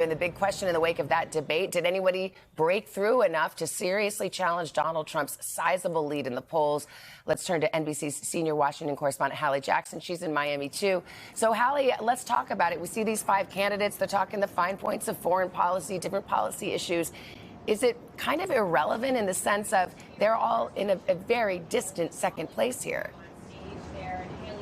And the big question in the wake of that debate, did anybody break through enough to seriously challenge Donald Trump's sizable lead in the polls? Let's turn to NBC's senior Washington correspondent, Hallie Jackson. She's in Miami, too. So, Hallie, let's talk about it. We see these 5 candidates. They're talking the fine points of foreign policy, different policy issues. Is it kind of irrelevant in the sense of they're all in a very distant second place here?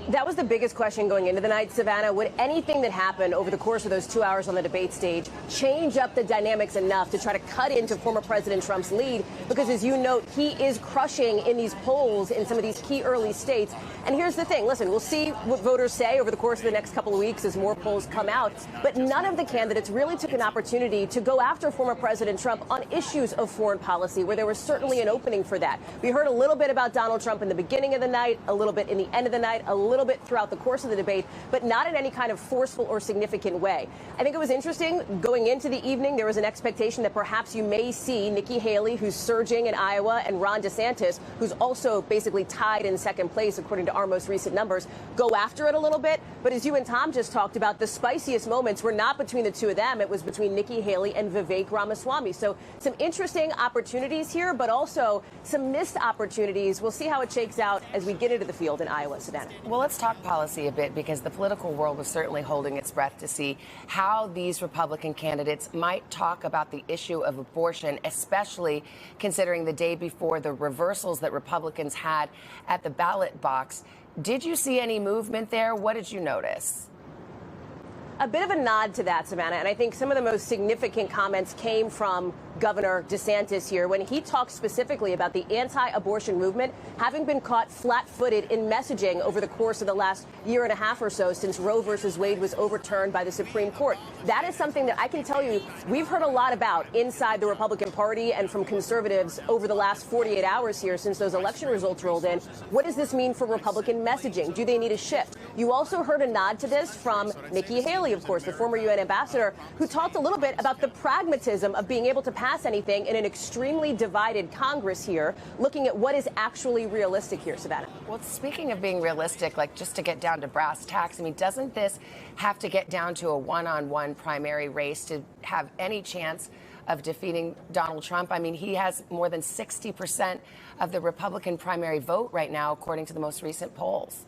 That was the biggest question going into the night, Savannah. Would anything that happened over the course of those 2 hours on the debate stage change up the dynamics enough to try to cut into former President Trump's lead? Because, as you note, he is crushing in these polls in some of these key early states. And here's the thing. Listen, we'll see what voters say over the course of the next couple of weeks as more polls come out. But none of the candidates really took an opportunity to go after former President Trump on issues of foreign policy, where there was certainly an opening for that. We heard a little bit about Donald Trump in the beginning of the night, a little bit in the end of the night, a little bit throughout the course of the debate, but not in any kind of forceful or significant way. I think it was interesting going into the evening. There was an expectation that perhaps you may see Nikki Haley, who's surging in Iowa, and Ron DeSantis, who's also basically tied in second place, according to our most recent numbers, go after it a little bit. But as you and Tom just talked about, the spiciest moments were not between the two of them. It was between Nikki Haley and Vivek Ramaswamy. So some interesting opportunities here, but also some missed opportunities. We'll see how it shakes out as we get into the field in Iowa. Savannah. Well, let's talk policy a bit, because the political world was certainly holding its breath to see how these Republican candidates might talk about the issue of abortion, especially considering the day before the reversals that Republicans had at the ballot box. Did you see any movement there? What did you notice? A bit of a nod to that, Savannah, and I think some of the most significant comments came from Governor DeSantis here when he talked specifically about the anti-abortion movement having been caught flat-footed in messaging over the course of the last year and a half or so since Roe versus Wade was overturned by the Supreme Court. That is something that I can tell you we've heard a lot about inside the Republican Party and from conservatives over the last 48 hours here since those election results rolled in. What does this mean for Republican messaging? Do they need a shift? You also heard a nod to this from Nikki Haley, of course, the former UN ambassador, who talked a little bit about the pragmatism of being able to pass anything in an extremely divided Congress here, looking at what is actually realistic here, Savannah. Well, speaking of being realistic, like just to get down to brass tacks, I mean, doesn't this have to get down to a one-on-one primary race to have any chance of defeating Donald Trump? I mean, he has more than 60% of the Republican primary vote right now, according to the most recent polls.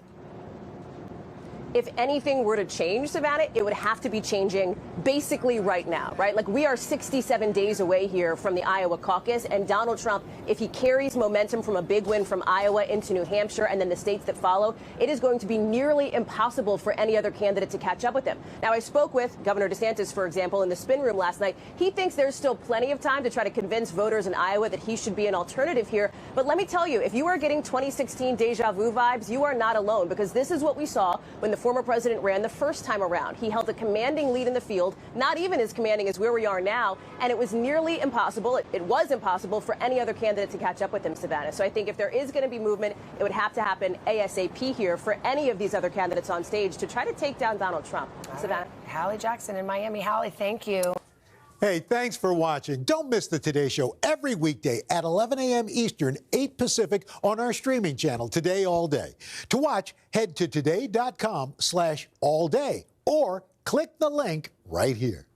If anything were to change, Savannah, it would have to be changing basically right now, right? Like, we are 67 days away here from the Iowa caucus, and Donald Trump, if he carries momentum from a big win from Iowa into New Hampshire and then the states that follow, it is going to be nearly impossible for any other candidate to catch up with him. Now, I spoke with Governor DeSantis, for example, in the spin room last night. He thinks there's still plenty of time to try to convince voters in Iowa that he should be an alternative here. But let me tell you, if you are getting 2016 deja vu vibes, you are not alone, because this is what we saw when the former president ran the first time around. He held a commanding lead in the field, not even as commanding as where we are now, and it was nearly impossible. It was impossible for any other candidate to catch up with him, Savannah. So I think if there is going to be movement, it would have to happen ASAP here for any of these other candidates on stage to try to take down Donald Trump. Savannah. Hallie Jackson in Miami. Hallie, thank you. Hey, thanks for watching. Don't miss the Today Show every weekday at 11 a.m. Eastern, 8 Pacific on our streaming channel, Today All Day. To watch, head to today.com/allday or click the link right here.